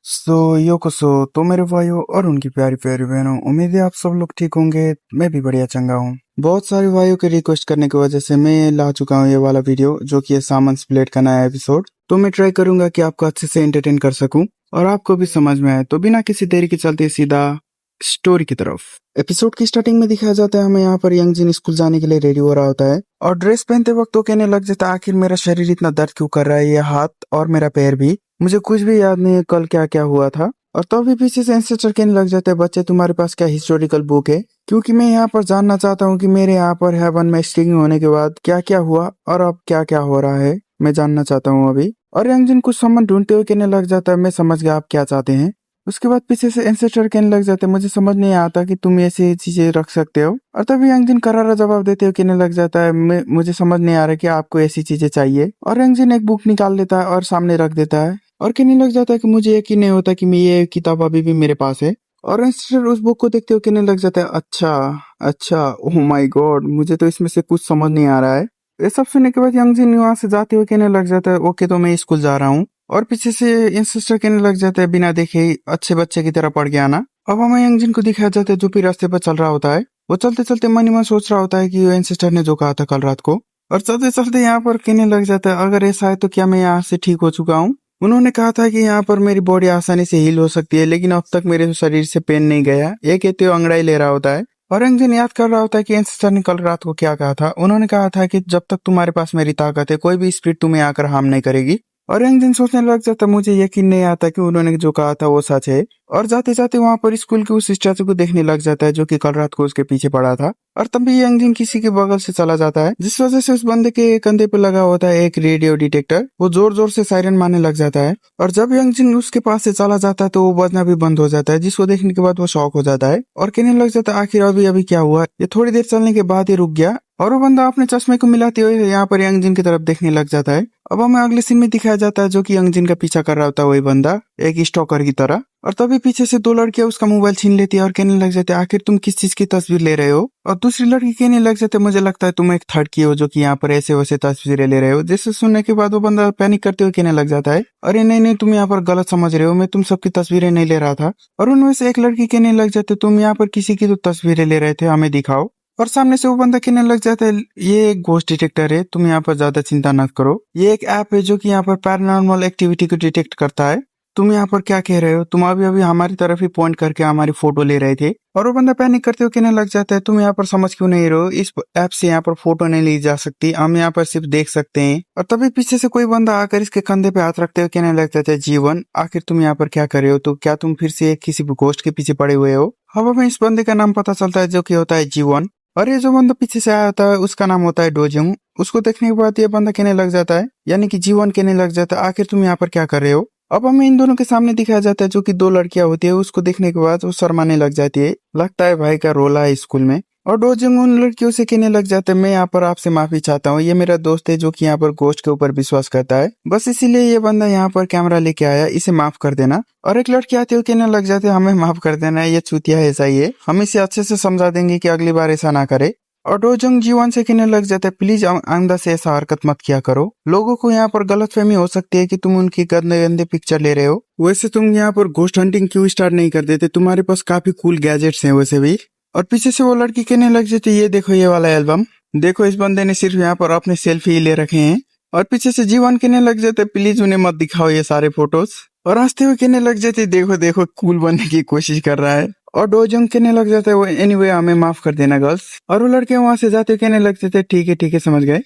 योकोसो तो मेरे भाइयों और उनकी प्यारी प्यारी बहनों, उम्मीद है आप सब लोग ठीक होंगे। मैं भी बढ़िया चंगा हूँ। बहुत सारे भाइयों के रिक्वेस्ट करने की वजह से मैं ला चुका हूँ ये वाला वीडियो, जो कि है सामन स्प्लिट का नया एपिसोड। तो मैं ट्राई करूंगा कि आपको अच्छे से एंटरटेन कर सकूं और आपको भी समझ में आए। तो बिना किसी देरी के चलते सीधा स्टोरी की तरफ। एपिसोड की स्टार्टिंग में दिखाया जाता है हमें यहाँ पर यंग जिन स्कूल जाने के लिए रेडी हो रहा होता है और ड्रेस पहनते वक्त तो कहने लग जाता है, आखिर मेरा शरीर इतना दर्द क्यों कर रहा है, ये हाथ और मेरा पैर भी, मुझे कुछ भी याद नहीं है कल क्या क्या हुआ था। और तभी पीछे से इंस्ट्रक्टर कहने लग जाते हैं, बच्चे तुम्हारे पास क्या हिस्टोरिकल बुक है? क्योंकि मैं यहाँ पर जानना चाहता हूँ कि मेरे यहाँ पर हेवन में स्टिंग होने के बाद क्या क्या हुआ और अब क्या क्या हो रहा है, मैं जानना चाहता हूँ अभी। और यंगजिन कुछ सामान ढूंढते हुए कहने लग जाता है, मैं समझ गया आप क्या चाहते हैं। उसके बाद पीछे से एंसेस्टर कहने लग जाते, मुझे समझ नहीं आता कि तुम ऐसी चीजें रख सकते हो। और तभी यंगजिन करारा जवाब देते हुए कहने लग जाता है, मुझे समझ नहीं आ रहा कि आपको ऐसी चीजें चाहिए। और यंगजिन एक बुक निकाल लेता है और सामने रख देता है और कहने लग जाता है कि मुझे यकीन नहीं होता कि ये किताब अभी भी मेरे पास है। और एंसेस्टर उस बुक को देखते हुए कहने लग जाता है, अच्छा अच्छा, ओह माय गॉड, मुझे तो इसमें से कुछ समझ नहीं आ रहा है। ये सब सुनने के बाद यंगजिन वहां से जाते हुए कहने लग जाता है, ओके तो मैं स्कूल जा रहा हूँ। और पीछे से इंसिस्टर कहने लग जाता है, बिना देखे ही अच्छे बच्चे की तरह पड़ गया ना। अब हमें यंगजिन को दिखाया जाता है जो भी रास्ते पर चल रहा होता है। वो चलते चलते मन ही मन सोच रहा होता है कि इंसिस्टर ने जो कहा था कल रात को। और चलते चलते यहाँ पर कहने लग जाता है, अगर ऐसा है तो क्या मैं यहाँ से ठीक हो चुका हूँ? उन्होंने कहा था कि यहाँ पर मेरी बॉडी आसानी से हील हो सकती है, लेकिन अब तक मेरे शरीर से पेन नहीं गया, ये कहते हुए अंगड़ाई ले रहा होता है। और यंगजिन याद कर रहा होता है कि एंसेस्टर ने कल रात को क्या कहा था। उन्होंने कहा था कि जब तक तुम्हारे पास मेरी ताकत है, कोई भी स्पिरिट तुम्हें आकर हार्म नहीं करेगी। और यंगजिन सोचने लग जाता, मुझे यकीन नहीं आता कि उन्होंने जो कहा था वो सच है। और जाते जाते वहां पर स्कूल के उस स्टैचू को देखने लग जाता है जो कि कल रात को उसके पीछे पड़ा था। और तभी यंगजिन किसी के बगल से चला जाता है, जिस वजह से उस बंदे के कंधे पे लगा होता है एक रेडियो डिटेक्टर। वो जोर जोर से सायरन मारने लग जाता है और जब यंगजिन उसके पास से चला जाता है तो वो बजना भी बंद हो जाता है, जिसको देखने के बाद वो शॉक हो जाता है और कहने लग जाता है, आखिर अभी अभी क्या हुआ? ये थोड़ी देर चलने के बाद ही रुक गया। और वो बंदा अपने चश्मे को मिलाते हुए यहाँ पर यंगजिन की तरफ देखने लग जाता है। अब हमें अगले सीन में दिखाया जाता है जो कि यंगजिन का पीछा कर रहा होता है वही बंदा, एक स्टॉकर की तरह। और तभी पीछे से दो लड़कियां उसका मोबाइल छीन लेती है और कहने लग जाते हैं, आखिर तुम किस चीज की तस्वीर ले रहे हो? और दूसरी लड़की कहने लग जाते हैं, मुझे लगता है तुम एक थर्ड की हो जो कि यहाँ पर ऐसे वैसे तस्वीरें ले रहे हो। जिसे सुनने के बाद वो बंदा पैनिक करते हुए कहने लग जाता है, अरे नहीं नहीं, तुम यहाँ पर गलत समझ रहे हो, मैं तुम सबकी तस्वीरें नहीं ले रहा था। और उनमें से एक लड़की कहने लग जाते, तुम यहाँ पर किसी की तो तस्वीरें ले रहे थे, हमें दिखाओ। और सामने से वो बंदा कहने लग जाता है, ये एक घोस्ट डिटेक्टर है, तुम यहाँ पर ज्यादा चिंता न करो, ये एक ऐप है जो कि यहाँ पर पैरानॉर्मल एक्टिविटी को डिटेक्ट करता है। तुम यहाँ पर क्या कह रहे हो? तुम अभी अभी हमारी तरफ ही पॉइंट करके हमारी फोटो ले रहे थे। और वो बंदा पैनिक करते हुए कहने लग जाता है, तुम यहाँ पर समझ क्यों नहीं रहे हो? इस ऐप से यहाँ पर फोटो नहीं ली जा सकती, हम यहाँ पर सिर्फ देख सकते हैं। और तभी पीछे से कोई बंदा आकर इसके कंधे पे हाथ रखते हुए कहने लग जाता है, जीवन, आखिर तुम यहाँ पर क्या कर रहे हो? तो क्या तुम फिर से किसी घोस्ट के पीछे पड़े हुए हो? अब हमें इस बंदे का नाम पता चलता है जो कि होता है जीवन। और ये जो बंदा पीछे से आया होता है उसका नाम होता है डोजोंग। उसको देखने के बाद ये बंदा कहने लग जाता है, यानी कि जीवन कहने लग जाता है, आखिर तुम यहाँ पर क्या कर रहे हो? अब हमें इन दोनों के सामने दिखाया जाता है जो कि दो लड़कियां होती है। उसको देखने के बाद वो शर्माने लग जाती है, लगता है भाई का रोला है स्कूल में। और डोजोंग उन लड़कियों से कहने लग जाते हैं, मैं यहाँ पर आपसे माफी चाहता हूँ, ये मेरा दोस्त है जो कि यहाँ पर गोश्त के ऊपर विश्वास करता है, बस इसीलिए ये बंदा यहाँ पर कैमरा लेके आया, इसे माफ कर देना। और एक लड़की आती है कहने लग जाते हैं, हमें माफ कर देना, ये चूतिया ऐसा ही है, हम इसे अच्छे से समझा देंगे कि अगली बार ऐसा ना करे। और डोजोंग जीवन से कहने लग जाता है, प्लीज आइंदा से ऐसा हरकत मत किया करो, लोगों को यहाँ पर गलतफहमी हो सकती है कि तुम उनकी गंदे गंदे पिक्चर ले रहे हो। वैसे तुम यहाँ पर घोस्ट हंटिंग क्यों स्टार्ट नहीं कर देते? तुम्हारे पास काफी कूल गैजेट्स हैं वैसे भी। और पीछे से वो लड़की कहने लग जाती है, ये देखो ये वाला एल्बम देखो, इस बंदे ने सिर्फ यहाँ पर अपने सेल्फी ले रखे हैं। और पीछे से जीवन कहने लग जाते, प्लीज उन्हें मत दिखाओ ये सारे फोटोज। और हंसते हुए कहने लग जाते, देखो देखो कूल बनने की कोशिश कर रहा है। और डोजोंग कहने लग जाता है, वो एनीवे हमें माफ कर देना गर्ल्स। और वो लड़के वहां से जाते कहने लग जाते, ठीक है समझ गए।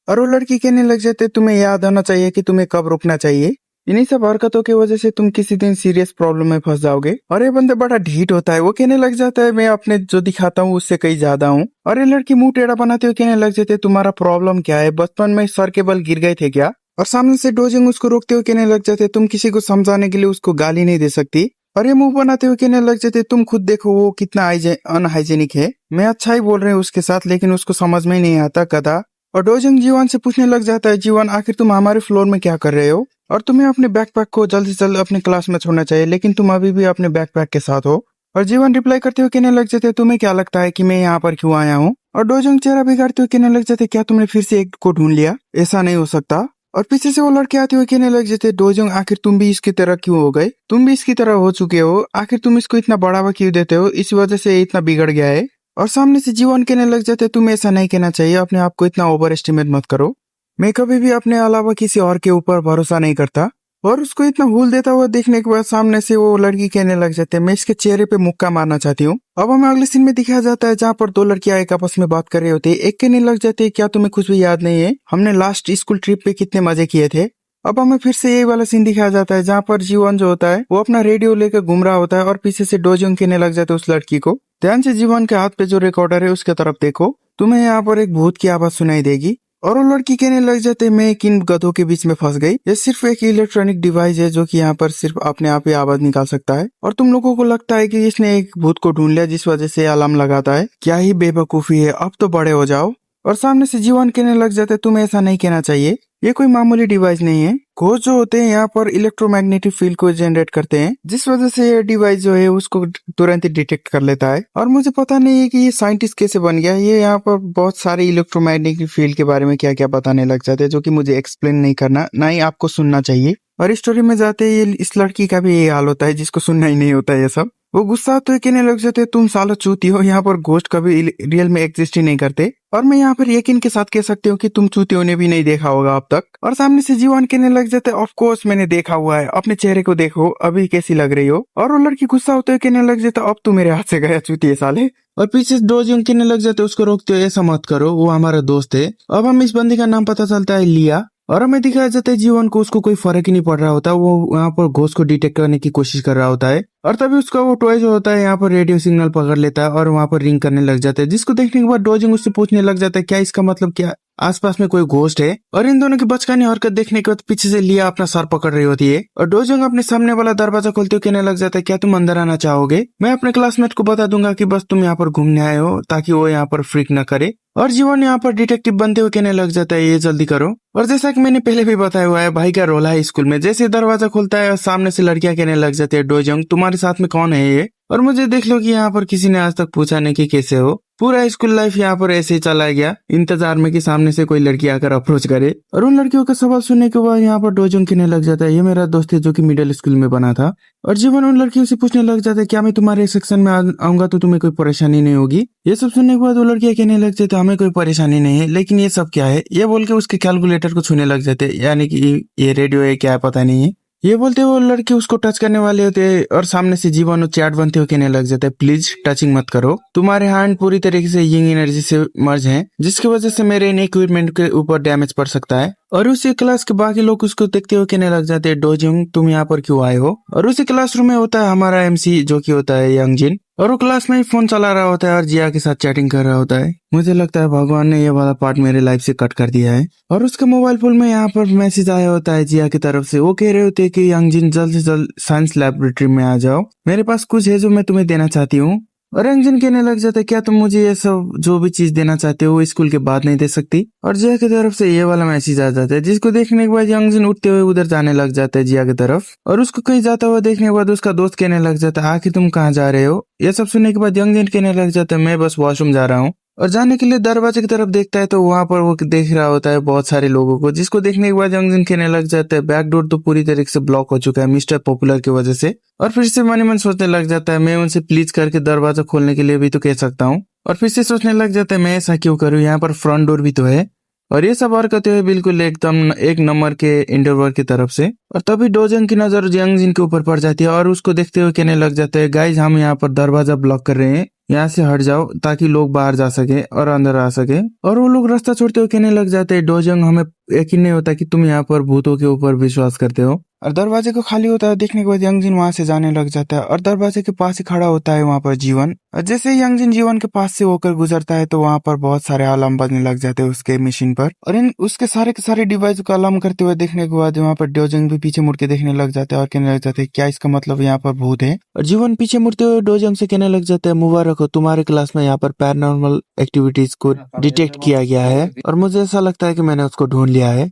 और वो लड़की कहने लग जाते, तुम्हें याद होना चाहिए कि तुम्हें कब रुकना चाहिए, इन्हीं सब हरकतों की वजह से तुम किसी दिन सीरियस प्रॉब्लम में फंस जाओगे। और ये बंदा बड़ा ढीठ होता है, वो कहने लग जाता है, मैं अपने जो दिखाता हूँ उससे कहीं ज्यादा हूँ। और ये लड़की मुंह टेढ़ा बनाते हुए कहने लग जाते, तुम्हारा प्रॉब्लम क्या है? बचपन में सर के बल गिर गए थे क्या? और सामने से डोजिंग उसको रोकते हुए कहने लग जाते, तुम किसी को समझाने के लिए उसको गाली नहीं दे सकती। और ये मुंह बनाते हुए कहने लग जाते, तुम खुद देखो वो कितना अनहाइजेनिक है, मैं अच्छा ही बोल रहे हैं उसके साथ, लेकिन उसको समझ में नहीं आता, गधा। और डोजोंग जीवन से पूछने लग जाता है, जीवन आखिर तुम हमारे फ्लोर में क्या कर रहे हो? और तुम्हें अपने बैकपैक को जल्द से जल्द अपने क्लास में छोड़ना चाहिए, लेकिन तुम अभी भी अपने बैकपैक के साथ हो। और जीवन रिप्लाई करते हुए कहने लग जाते, तुम्हें क्या लगता है कि मैं यहाँ पर क्यों आया हूँ? और डोजोंग चेहरा बिगाड़ते हुए कहने लग जाते, क्या तुमने फिर से एक को ढूंढ लिया? ऐसा नहीं हो सकता। और पीछे से वो लड़के आते हुए कहने लग जाते, डोजोंग आखिर तुम भी इसकी तरह क्यों हो गए, तुम भी इसकी तरह हो चुके हो, आखिर तुम इसको इतना बढ़ावा क्यों देते हो, इसी वजह से ये इतना बिगड़ गया है। और सामने से जीवन कहने लग जाते, तुम ऐसा नहीं कहना चाहिए, अपने आप को इतना ओवर एस्टिमेट मत करो, मैं कभी भी अपने अलावा किसी और के ऊपर भरोसा नहीं करता। और उसको इतना भूल देता हुआ देखने के बाद सामने से वो लड़की कहने लग जाते, मैं इसके चेहरे पे मुक्का मारना चाहती हूँ। अब हमें अगले सीन में दिखाया जाता है जहाँ पर दो लड़कियां एक आपस में बात कर रहे होते हैं। एक कहने लग जाते, क्या तुम्हें कुछ भी याद नहीं है, हमने लास्ट स्कूल ट्रिप पे कितने मजे किए थे। अब हमें फिर से यही वाला सीन दिखाया जाता है जहाँ पर जीवन जो होता है वो अपना रेडियो लेकर घूम रहा होता है और पीछे से डोजोंग कहने लग जाते उस लड़की को, ध्यान से जीवन के हाथ पे जो रिकॉर्डर है उसके तरफ देखो, तुम्हें यहाँ पर एक भूत की आवाज सुनाई देगी। और वो लड़की कहने लग जाते, मैं किन गधों के बीच में फंस गई, ये सिर्फ एक इलेक्ट्रॉनिक डिवाइस है जो कि यहाँ पर सिर्फ अपने आप ही आवाज निकाल सकता है, और तुम लोगों को लगता है कि इसने एक भूत को ढूंढ लिया जिस वजह से अलार्म लगाता है, क्या ही बेवकूफी है, अब तो बड़े हो जाओ। और सामने से जीवन कहने लग जाते, तुम्हें ऐसा नहीं कहना चाहिए, ये कोई मामूली डिवाइस नहीं है, घोष जो होते हैं यहाँ पर इलेक्ट्रोमैग्नेटिक फील्ड को जनरेट करते हैं जिस वजह से ये डिवाइस जो है उसको तुरंत ही डिटेक्ट कर लेता है। और मुझे पता नहीं है कि ये साइंटिस्ट कैसे बन गया, ये यहाँ पर बहुत सारे इलेक्ट्रोमैग्नेटिक फील्ड के बारे में क्या क्या बताने लग जाते हैं जो कि मुझे एक्सप्लेन नहीं करना, ना ही आपको सुनना चाहिए। और स्टोरी में जाते ही इस लड़की का भी ये हाल होता है जिसको सुनना ही नहीं होता है ये सब। वो गुस्सा तो कहने लग जाते, तुम साला चूती हो, यहाँ पर घोस्ट कभी रियल में एग्जिस्ट ही नहीं करते, और मैं यहाँ पर यकीन के साथ कह सकती हूँ कि तुम चूतियों ने भी नहीं देखा होगा अब तक। और सामने से जीवन कहने लग जाते, ऑफ कोर्स मैंने देखा हुआ है, अपने चेहरे को देखो अभी कैसी लग रही हो। और वो लड़की गुस्सा होते हुए कहने लग जाता, अब तू मेरे हाथ से गया चूतिए साले। और पीछे डोजोंग कहने लग जाते, उसको रोकते हो, ऐसा मत करो, वो हमारा दोस्त है। अब हम इस बंदी का नाम पता चलता है लिया, और हमें दिखाया जाता है जीवन को उसको कोई फर्क ही नहीं पड़ रहा होता, वो यहाँ पर घोस्ट को डिटेक्ट करने की कोशिश कर रहा होता है। और तभी उसका वो टॉय जो होता है यहाँ पर रेडियो सिग्नल पकड़ लेता है और वहां पर रिंग करने लग जाता है, जिसको देखने के बाद डोजिंग उससे पूछने लग जाता है, क्या इसका मतलब क्या आसपास में कोई घोस्ट है। और इन दोनों की बचकानी हरकत देखने के बाद पीछे से लिया अपना सर पकड़ रही होती है और डोजिंग अपने सामने वाला दरवाजा खोलते हुए कहने लग जाता है, क्या तुम अंदर आना चाहोगे, मैं अपने क्लासमेट को बता दूंगा कि बस तुम यहाँ पर घूमने आए हो ताकि वो यहाँ पर फ्रीक न करे। और जीवन यहाँ पर डिटेक्टिव बनते हुए कहने लग जाता है, ये जल्दी करो। और जैसा कि मैंने पहले भी बताया हुआ है, भाई का रोल है स्कूल में, जैसे दरवाजा खुलता है और सामने से लड़कियां कहने लग जाती है, डोजोंग तुम्हारे साथ में कौन है ये, और मुझे देख लो कि यहाँ पर किसी ने आज तक पूछा नहीं कि कैसे हो। पूरा स्कूल लाइफ यहाँ पर ऐसे ही चला गया इंतजार में कि सामने से कोई लड़की आकर अप्रोच करे। और उन लड़कियों का सवाल सुनने के बाद यहाँ पर डोजोंग कहने लग जाता है, ये मेरा दोस्त है जो कि मिडिल स्कूल में बना था। और जीवन उन लड़कियों से पूछने लग जाता है, क्या मैं तुम्हारे सेक्शन में आऊंगा तो तुम्हें कोई परेशानी नहीं होगी। ये सब सुनने के बाद वो लड़कियां कहने लग जाते, हमें कोई परेशानी नहीं है, लेकिन ये सब क्या है, ये बोल के उसके कैलकुलेटर को छूने लग जाते, यानी कि ये रेडियो है क्या पता नहीं है। ये बोलते वो लड़के उसको टच करने वाले होते और सामने से जीवन चैट बनते हुए कहने लग जाते, प्लीज टचिंग मत करो, तुम्हारे हैंड पूरी तरीके से यिंग एनर्जी से मर्ज हैं, जिसकी वजह से मेरे इन इक्विपमेंट के ऊपर डैमेज पड़ सकता है। और उसी क्लास के बाकी लोग उसको देखते हुए कहने लग जाते हैं, डोजोंग तुम यहाँ पर क्यों आए हो। और उसी क्लासरूम में होता है हमारा एमसी जो कि होता है यंगजिन, और वो क्लास में ही फोन चला रहा होता है और जिया के साथ चैटिंग कर रहा होता है। मुझे लगता है भगवान ने ये वाला पार्ट मेरे लाइफ से कट कर दिया है। और उसके मोबाइल फोन में यहाँ पर मैसेज आया होता है जिया की तरफ से, वो कह रहे होते हैं कि यंगजिन जल्द से जल्द साइंस लैबोरेटरी में आ जाओ, मेरे पास कुछ है जो मैं तुम्हें देना चाहती हूँ। और यंगजिन कहने लग जाता है, क्या तुम मुझे ये सब जो भी चीज देना चाहते हो स्कूल के बाद नहीं दे सकती। और जिया की तरफ से ये वाला मैसेज आ जाता है, जिसको देखने के बाद यंगजिन उठते हुए उधर जाने लग जाता है जिया की तरफ। और उसको कहीं जाता हुआ देखने के बाद उसका दोस्त कहने लग जाता है, आखिर तुम कहाँ जा रहे हो। ये सब सुनने के बाद यंगजिन कहने लग जाता है, मैं बस वॉशरूम जा रहा हूँ। और जाने के लिए दरवाजे की तरफ देखता है तो वहां पर वो देख रहा होता है बहुत सारे लोगों को, जिसको देखने के बाद यंगजिन कहने लग जाता है, बैक डोर तो पूरी तरीके से ब्लॉक हो चुका है मिस्टर पॉपुलर की वजह से। और फिर से मन ही मन सोचने लग जाता है, मैं उनसे प्लीज करके दरवाजा खोलने के लिए भी तो कह सकता हूँ। और फिर से सोचने लग जाता है, मैं ऐसा क्यों करूँ, यहाँ पर फ्रंट डोर भी तो है। और ये सब हरकतें हुए बिल्कुल एकदम एक नंबर के इंटरवर की तरफ से। और तभी डोजोंग की नजर यंगजिन के ऊपर पड़ जाती है और उसको देखते हुए कहने लग जाते हैं, गाइज हम यहाँ पर दरवाजा ब्लॉक कर रहे हैं, यहाँ से हट जाओ ताकि लोग बाहर जा सके और अंदर आ सके। और वो लोग रास्ता छोड़ते हुए कहने लग जाते हैं, डोजोंग हमें यकीन नहीं होता कि तुम यहाँ पर भूतों के ऊपर विश्वास करते हो। और दरवाजे को खाली होता है देखने के बाद यंगजिन वहां से जाने लग जाता है और दरवाजे के पास ही खड़ा होता है वहां पर जीवन। और जैसे ही यंगजिन जीवन के पास से होकर गुजरता है तो वहां पर बहुत सारे अलार्म बजने लग जाते हैं उसके मशीन पर। और इन उसके सारे के सारे डिवाइस को अलार्म करते हुए देखने के बाद वहां पर डोजोंग भी पीछे मुड़ के देखने लग जाते हैं और कहने लग जाते हैं, क्या इसका मतलब यहाँ पर भूत है। और जीवन पीछे मुड़ते हुए डोजोंग से कहने लग जाता है, मुबारक हो, तुम्हारे क्लास में यहाँ पर पैरानॉर्मल एक्टिविटीज को डिटेक्ट किया गया है और मुझे ऐसा लगता है कि मैंने उसको ढूंढ लिया है।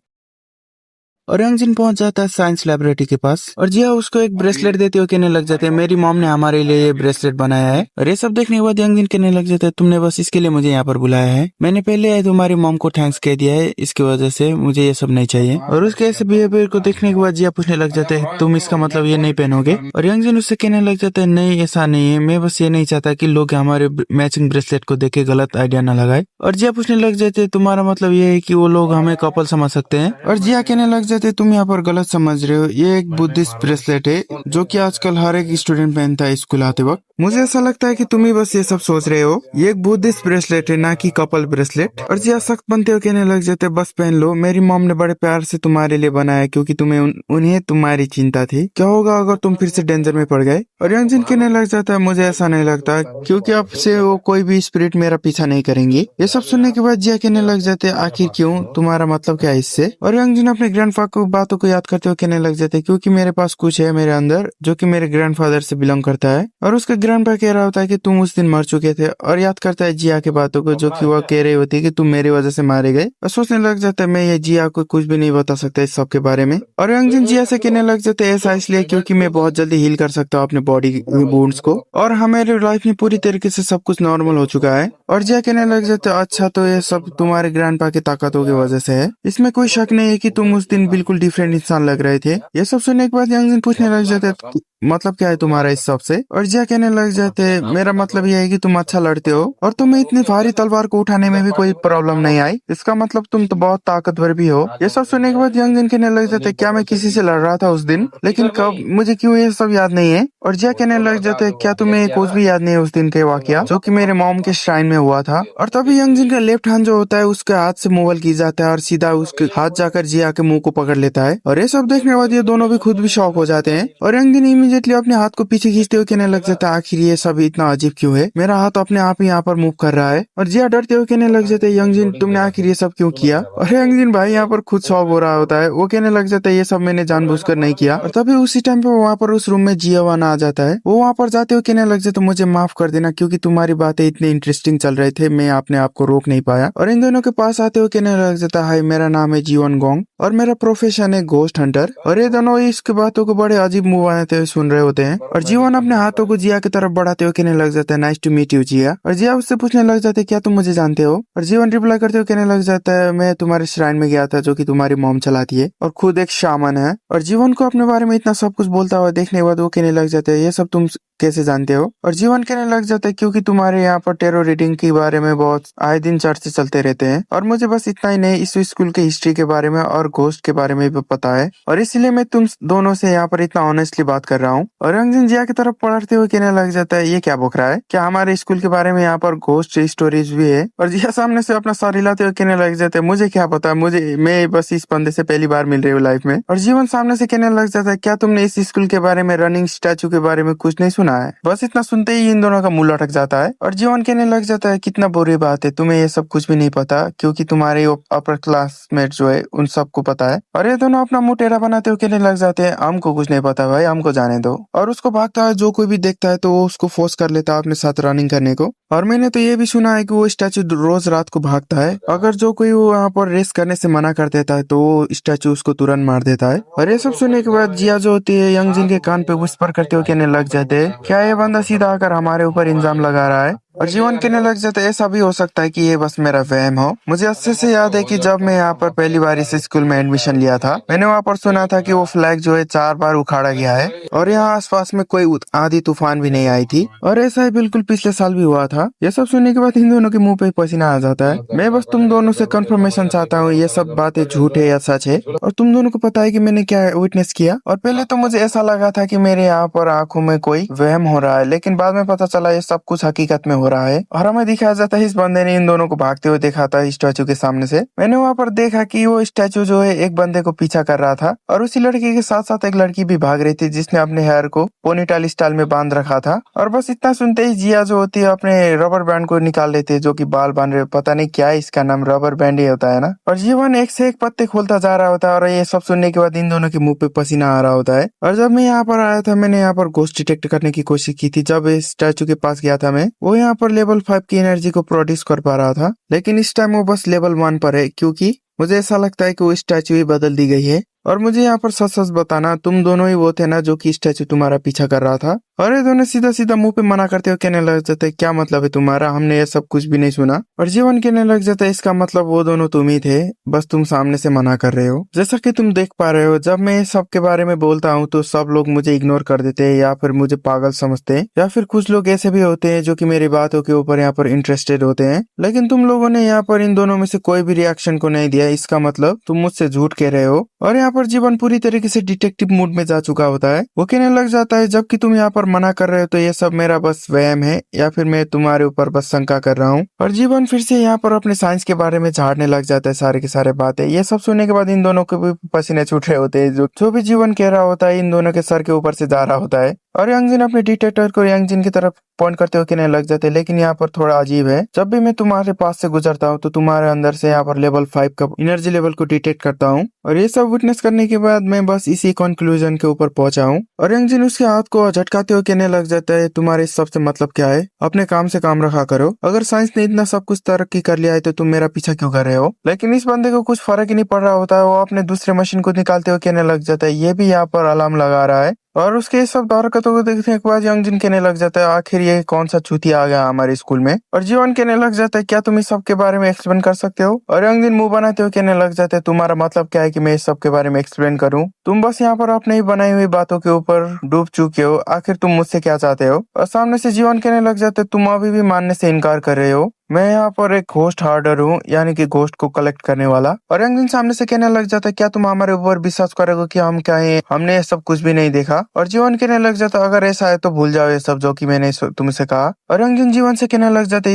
और यंगजिन पहुंच जाता है साइंस लैबोरेटरी के पास और जिया उसको एक ब्रेसलेट देते हुए कहने लग जाते हैं मेरी मॉम ने हमारे लिए ये ब्रेसलेट बनाया है। और ये सब देखने के बाद यंगजिन कहने लग जाता है तुमने बस इसके लिए मुझे यहाँ पर बुलाया है, मैंने पहले तुम्हारी मॉम को थैंक्स कह दिया है, इसकी वजह से मुझे ये सब नहीं चाहिए। और उसके ऐसे बिहेवियर को देखने के बाद जिया पूछने लग जाते हैं तुम इसका मतलब ये नहीं पहनोगे। और यंगजिन उससे कहने लग जाता है नहीं ऐसा नहीं है, मैं बस ये नहीं चाहता कि लोग हमारे मैचिंग ब्रेसलेट को देख के गलत आइडिया न लगाए। और जिया पूछने लग जाते तुम्हारा मतलब ये है कि वो लोग हमें कपल समझ सकते हैं। और जिया कहने लग जाते तुम यहाँ पर गलत समझ रहे हो, ये एक बुद्धिस्ट ब्रेसलेट है जो कि आजकल हर एक स्टूडेंट पहनता है स्कूल आते वक्त। मुझे ऐसा लगता है कि तुम ही बस ये सब सोच रहे हो, ये एक बुद्धिस्ट ब्रेसलेट है ना कि कपल ब्रेसलेट। और जिया सख्त बनते हुए कहने लग जाते बस पहन लो, मेरी मॉम ने बड़े प्यार से तुम्हारे लिए बनाया क्योंकि तुम्हें उन्हें तुम्हारी चिंता थी, क्या होगा अगर तुम फिर से डेंजर में पड़ गए। और यंगजिन कहने लग जाता है मुझे ऐसा नहीं लगता क्योंकि अब से वो कोई भी स्पिरिट मेरा पीछा नहीं करेंगी। ये सब सुनने के बाद जिया कहने लग जाते आखिर क्यों, तुम्हारा मतलब क्या है इससे। और यंगजिन अपने ग्रैंडफादर को बातों को याद करते हुए कहने लग जाते क्योंकि मेरे पास कुछ है मेरे अंदर जो कि मेरे ग्रैंडफादर से बिलोंग करता है। और उसका ग्रैंडपा कह रहा होता है कि तुम उस दिन मर चुके थे और याद करता है जिया के बातों को जो कि वह कह रही होती है कि तुम मेरी वजह से मारे गए। और सोचने लग जाता है मैं ये जिया को कुछ भी नहीं बता सकता इस सब के बारे में। और यंगजिन जिया से कहने लग जाते ऐसा इसलिए क्योंकि मैं बहुत जल्दी हील कर सकता हूँ अपने बॉडी वुंड्स को और हमारे लाइफ में पूरी तरीके से सब कुछ नॉर्मल हो चुका है। और जिया कहने लग जाते अच्छा तो ये सब तुम्हारे ग्रैंडपा की ताकतों की वजह से है, इसमें कोई शक नहीं है कि तुम उस दिन बिल्कुल डिफरेंट इंसान लग रहे थे। ये सब सुनने के बाद यंगजिन पूछने लग जाते मतलब क्या है तुम्हारा इस सब से। और जिया कहने लग जाते मेरा मतलब यह है कि तुम अच्छा लड़ते हो और तुम्हें इतनी भारी तलवार को उठाने में भी कोई प्रॉब्लम नहीं आई, इसका मतलब तुम तो बहुत ताकतवर भी हो। ये सब सुनने के बाद यंगजिन कहने लग जाते क्या मैं किसी से लड़ रहा था उस दिन, लेकिन कब, मुझे क्यों ये सब याद नहीं है। और जिया कहने लग जाते क्या तुम्हें कुछ भी याद नहीं है उस दिन के वाकया जो कि मेरे मॉम के श्राइन में हुआ था। और तभी यंगजिन का लेफ्ट हैंड जो होता है उसके हाथ से मोबाइल की जाता है और सीधा उसके हाथ जाकर जिया के मुंह को पकड़ लेता है। और ये सब देखने के बाद ये दोनों भी खुद भी शॉक हो जाते हैं। और यंगजिन इमीडिएटली अपने हाथ को पीछे खींचते हुए कहने लग जाता है आखिर ये सब इतना अजीब क्यों है, मेरा हाथ अपने आप ही यहाँ पर मूव कर रहा है। और जिया डरते हुए कहने लग जाते यंगजिन तुमने आखिर ये सब क्यों किया। और यंगजिन भाई यहाँ पर खुद शॉक हो रहा होता है, वो कहने लग जाता है ये सब मैंने जानबूझकर नहीं किया। और तभी उसी टाइम पे वहाँ पर उस रूम में जियावाना आ जाता है। वो वहाँ पर जाते हुए कहने लग जाता मुझे माफ कर देना क्योंकि तुम्हारी बातें इतनी इंटरेस्टिंग चल रहे थे, मैं अपने आप को रोक नहीं पाया। और इन दोनों के पास आते हुए कहने लग जाता हाय मेरा नाम है जीवन गोंग और मेरा प्रोफेशन है घोस्ट हंटर। और ये दोनों इसके बातों को बड़े अजीब मुंह बनाते हुए सुन रहे होते हैं। और जीवन अपने हाथों को जिया की तरफ बढ़ाते हुए कहने लग जाता है नाइस टू मीट यू जिया। और जिया उससे पूछने लग जाते क्या तुम मुझे जानते हो। और जीवन रिप्लाई करते हुए कहने लग जाता है मैं तुम्हारे श्राइन में गया था जो कि तुम्हारी मॉम चलाती है और खुद एक शामन है। और जीवन को अपने बारे में इतना सब कुछ बोलता हुआ देखने के बाद वो कहने लग जाते हैं ये सब तुम कैसे जानते हो। और जीवन कहने लग जाता है क्योंकि तुम्हारे यहाँ पर टेरो रीडिंग के बारे में बहुत आए दिन चर्चे चलते रहते हैं और मुझे बस इतना ही नहीं इस स्कूल के हिस्ट्री के बारे में और घोस्ट के बारे में भी पता है और इसलिए मैं तुम दोनों से यहाँ पर इतना ऑनेस्टली बात कर रहा हूँ। और यंगजिन जिया की तरफ पढ़ते हुए कहने लग जाता है ये क्या बक रहा है, क्या हमारे स्कूल के बारे में यहाँ पर घोस्ट स्टोरीज भी है। और जिया सामने से अपना सर हिलाते हुए कहने लग जाते है मुझे क्या पता, मुझे मैं बस इस बंदे से पहली बार मिल रही हूँ लाइफ में। और जीवन सामने से कहने लग जाता है क्या तुमने इस स्कूल के बारे में रनिंग स्टैचू के बारे में कुछ नहीं सुना है। बस इतना सुनते ही इन दोनों का मुंह लटक जाता है। और जीवन कहने लग जाता है कितना बुरी बात है, तुम्हें ये सब कुछ भी नहीं पता क्योंकि तुम्हारे अपर क्लासमेट जो है उन सबको पता है। और ये दोनों अपना मुंह टेढ़ा बनाते हुए कहने लग जाते हैं हमको कुछ नहीं पता भाई, हमको जाने दो। और उसको भागता है, जो कोई भी देखता है तो वो उसको फोर्स कर लेता है अपने साथ रनिंग करने को। और मैंने तो ये भी सुना है कि वो स्टैचू रोज रात को भागता है, अगर जो कोई वहाँ पर रेस करने से मना कर देता है तो वो स्टैचू उसको तुरंत मार देता है। और ये सब सुनने के बाद जिया जो होती है यंगजिन के कान पे विस्पर करते हुए कहने लग जाते हैं क्या ये बंदा सीधा आकर हमारे ऊपर इल्जाम लगा रहा है। और जीवन कहने लग जाता है ऐसा भी हो सकता है कि ये बस मेरा वहम हो। मुझे अच्छे से याद है कि जब मैं यहाँ पर पहली बार इस स्कूल में एडमिशन लिया था मैंने वहाँ पर सुना था कि वो फ्लैग जो है 4 बार उखाड़ा गया है और यहाँ आसपास में कोई आंधी तूफान भी नहीं आई थी। और ऐसा ही बिल्कुल पिछले साल भी हुआ था। ये सब सुनने के बाद इन दोनों के मुंह पे पसीना आ जाता है। मैं बस तुम दोनों से कंफर्मेशन चाहता हूँ ये सब बातें झूठ है या सच है और तुम दोनों को पता है कि मैंने क्या विटनेस किया। और पहले तो मुझे ऐसा लगा था कि मेरे यहाँ पर आंखों में कोई वहम हो रहा है, लेकिन बाद में पता चला ये सब कुछ हकीकत में हो रहा है। और हमें दिखाया जाता है इस बंदे ने इन दोनों को भागते हुए देखा था स्टैचू के सामने से। मैंने वहाँ पर देखा कि वो स्टैचू जो है एक बंदे को पीछा कर रहा था और उसी लड़की के साथ साथ एक लड़की भी भाग रही थी जिसने अपने हेयर को पोनीटेल स्टाइल में बांध रखा था। और बस इतना सुनते ही जिया जो होती है अपने रबर बैंड को निकाल लेते है जो कि बाल बांध रहे, पता नहीं क्या है इसका नाम, रबर बैंड ही होता है ना। और जीवन एक से एक पत्ते खोलता जा रहा होता है और ये सब सुनने के बाद इन दोनों के मुंह पे पसीना आ रहा होता है। और जब मैं यहाँ पर आया था मैंने यहाँ पर घोस्ट डिटेक्ट करने की कोशिश की थी। जब इस स्टैचू के पास गया था मैं, वो यहाँ पर लेवल 5 की एनर्जी को प्रोड्यूस कर पा रहा था, लेकिन इस टाइम वो बस लेवल 1 पर है क्योंकि मुझे ऐसा लगता है कि वो स्टैचू ही बदल दी गई है। और मुझे यहाँ पर सच सच बताना, तुम दोनों ही वो थे ना जो कि स्टैचू तुम्हारा पीछा कर रहा था? और ये दोनों सीधा सीधा मुंह पे मना करते हो कहने लग जाते क्या मतलब है तुम्हारा, हमने ये सब कुछ भी नहीं सुना। और जीवन कहने लग जाता है इसका मतलब वो दोनों तुम ही थे, बस तुम सामने से मना कर रहे हो। जैसा कि तुम देख पा रहे हो, जब मैं इस सब के बारे में बोलता हूँ तो सब लोग मुझे इग्नोर कर देते हैं या फिर मुझे पागल समझते हैं, या फिर कुछ लोग ऐसे भी होते हैं जो कि मेरी बातों के ऊपर यहाँ पर इंटरेस्टेड होते हैं। लेकिन तुम लोगों ने यहाँ पर इन दोनों में से कोई भी रिएक्शन को नहीं दिया, इसका मतलब तुम मुझसे झूठ कह रहे हो। और यहाँ पर जीवन पूरी तरीके से डिटेक्टिव मूड में जा चुका होता है। वो कहने लग जाता है जबकि तुम यहाँ पर मना कर रहे हो तो ये सब मेरा बस वहम है या फिर मैं तुम्हारे ऊपर बस शंका कर रहा हूँ। और जीवन फिर से यहाँ पर अपने साइंस के बारे में झाड़ने लग जाता है सारे के सारे बातें। ये सब सुनने के बाद इन दोनों के भी पसीने छूट रहे होते हैं। जो भी जीवन कह रहा होता है इन दोनों के सर के ऊपर से जा रहा होता है। और यंगजिन अपने डिटेक्टर को यंगजिन की तरफ पॉइंट करते हुए कहने लग जाते हैं लेकिन यहाँ पर थोड़ा अजीब है, जब भी मैं तुम्हारे पास से गुजरता हूँ तो तुम्हारे अंदर से यहाँ पर लेवल 5 का एनर्जी लेवल को डिटेक्ट करता हूँ। और ये सब विटनेस करने के बाद मैं बस इसी कंक्लूजन के ऊपर पहुंचा हूँ। और यंगजिन उसके हाथ को झटकाते हुए कहने लग जाता है तुम्हारे इस सब से मतलब क्या है, अपने काम से काम रखा करो। अगर साइंस ने इतना सब कुछ तरक्की कर लिया है तो तुम मेरा पीछा क्यों कर रहे हो? लेकिन इस बंदे को कुछ फर्क ही नहीं पड़ रहा होता है। वो अपने दूसरे मशीन को निकालते हुए कहने लग जाता है ये भी यहाँ पर अलार्म लगा रहा है। और उसके इस सब हरकतों को देखने के बाद यंगजिन कहने लग जाता है आखिर ये कौन सा चूतिया आ गया हमारे स्कूल में। और जीवन कहने लग जाता है क्या तुम इस सब के बारे में एक्सप्लेन कर सकते हो? और यंगजिन मुंह बनाते हुए कहने लग जाते हैं तुम्हारा मतलब क्या है कि मैं इस सब के बारे में एक्सप्लेन करूं? तुम बस यहाँ पर अपने ही बनाई हुई बातों के ऊपर डूब चुके हो, आखिर तुम मुझसे क्या चाहते हो? और सामने से जीवन कहने लग जाते हैं तुम अभी भी मानने से इनकार कर रहे हो, मैं यहाँ पर एक घोस्ट हार्डर हूँ, यानी कि घोस्ट को कलेक्ट करने वाला। और यंगजिन सामने से कहने लग जाता है क्या तुम हमारे ऊपर विश्वास करोगे कि हम क्या है, हमने ये सब कुछ भी नहीं देखा? और जीवन कहने लग जाता अगर ऐसा है तो भूल जाओ ये सब जो कि मैंने तुमसे कहा। और यंगजिन जीवन से कहने लग जाते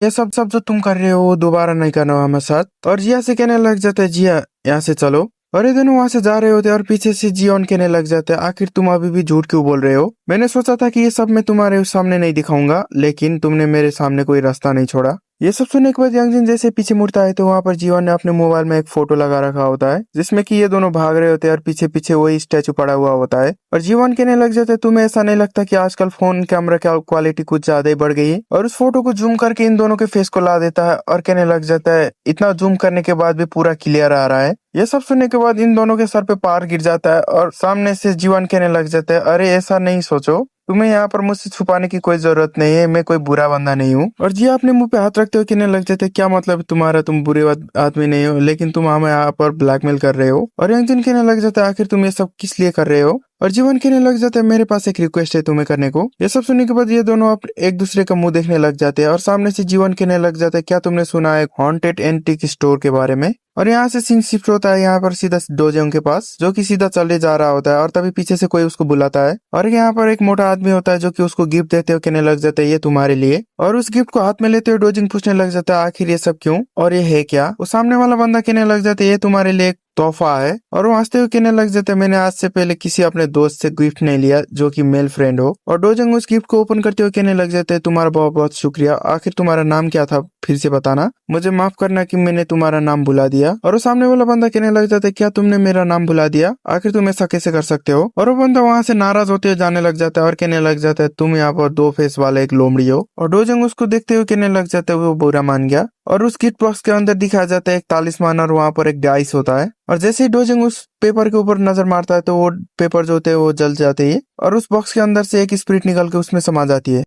ये सब सब जो तुम कर रहे हो वो दोबारा नहीं करना हमारे साथ। और जिया से कहने लग जाता है जिया यहाँ से चलो। और ये दोनों वहां से जा रहे होते और पीछे से जियोन कहने लग जाते हैं आखिर तुम अभी भी झूठ क्यों बोल रहे हो? मैंने सोचा था कि ये सब मैं तुम्हारे सामने नहीं दिखाऊंगा, लेकिन तुमने मेरे सामने कोई रास्ता नहीं छोड़ा। ये सब सुनने के बाद यंगजिन जैसे पीछे मुड़ता है तो वहाँ पर जीवन ने अपने मोबाइल में एक फोटो लगा रखा होता है जिसमें कि ये दोनों भाग रहे होते हैं और पीछे पीछे वही स्टैचू पड़ा हुआ होता है। और जीवन कहने लग जाता है तुम्हें ऐसा नहीं लगता कि आजकल फोन कैमरा की क्वालिटी कुछ ज्यादा ही बढ़ गई है? और उस फोटो को जूम करके इन दोनों के फेस को ला देता है और कहने लग जाता है इतना जूम करने के बाद भी पूरा क्लियर आ रहा है। ये सब सुनने के बाद इन दोनों के सर पे पार गिर जाता है और सामने से जीवन कहने लग जाता है अरे ऐसा नहीं सोचो, तुम्हें यहाँ पर मुझसे छुपाने की कोई जरूरत नहीं है, मैं कोई बुरा बंदा नहीं हूँ। और जी अपने मुंह पे हाथ रखते हुए कहने लग जाते क्या मतलब तुम्हारा, तुम बुरे आदमी नहीं हो लेकिन तुम हमें यहाँ पर ब्लैकमेल कर रहे हो। और यंगजिन कहने लग जाता है आखिर तुम ये सब किस लिए कर रहे हो? और जीवन कहने लग जाता है मेरे पास एक रिक्वेस्ट है तुम्हें करने को। ये सब सुनने के बाद ये दोनों एक दूसरे का मुंह देखने लग जाते हैं और सामने से जीवन कहने लग जाता है क्या तुमने सुना है हॉन्टेड एंटीक स्टोर के बारे में? और यहाँ से सीन शिफ्ट होता है यहाँ पर सीधा डोजेंग के पास, जो कि सीधा चले जा रहा होता है और तभी पीछे से कोई उसको बुलाता है और यहाँ पर एक मोटा आदमी होता है जो कि उसको गिफ्ट देते हुए कहने लग जाता है ये तुम्हारे लिए। और उस गिफ्ट को हाथ में लेते हुए डोजिंग पूछने लग जाता है आखिर ये सब क्यों और ये है क्या? वो सामने वाला बंदा कहने लग जाता है ये तुम्हारे लिए तोहफा है। और वो हंसते हुए कहने लग जाते मैंने आज से पहले किसी अपने दोस्त से गिफ्ट नहीं लिया जो कि मेल फ्रेंड हो। और डोजंग उस गिफ्ट को ओपन करते हुए कहने लग जाते तुम्हारा बहुत बहुत शुक्रिया, आखिर तुम्हारा नाम क्या था फिर से बताना, मुझे माफ करना कि मैंने तुम्हारा नाम भुला दिया। और वो सामने वाला बंदा कहने लग जाता है क्या तुमने मेरा नाम भुला दिया, आखिर तुम ऐसा कैसे कर सकते हो? और वो बंदा वहां से नाराज होते हुए जाने लग जाता है और कहने लग जाता है तुम यहाँ पर दो फेस वाला एक लोमड़ी हो। और डोजंग उसको देखते हुए कहने लग जाता है वो बुरा मान गया। और उस गिफ्ट बॉक्स के अंदर दिखाया जाता है एक तालिस्मान और वहां पर एक डाइस होता है। और जैसे ही डोजंग उस पेपर के ऊपर नजर मारता है तो वो पेपर जो होते हैं वो जल जाते हैं और उस बॉक्स के अंदर से एक स्पिरिट निकल के उसमें समा जाती है।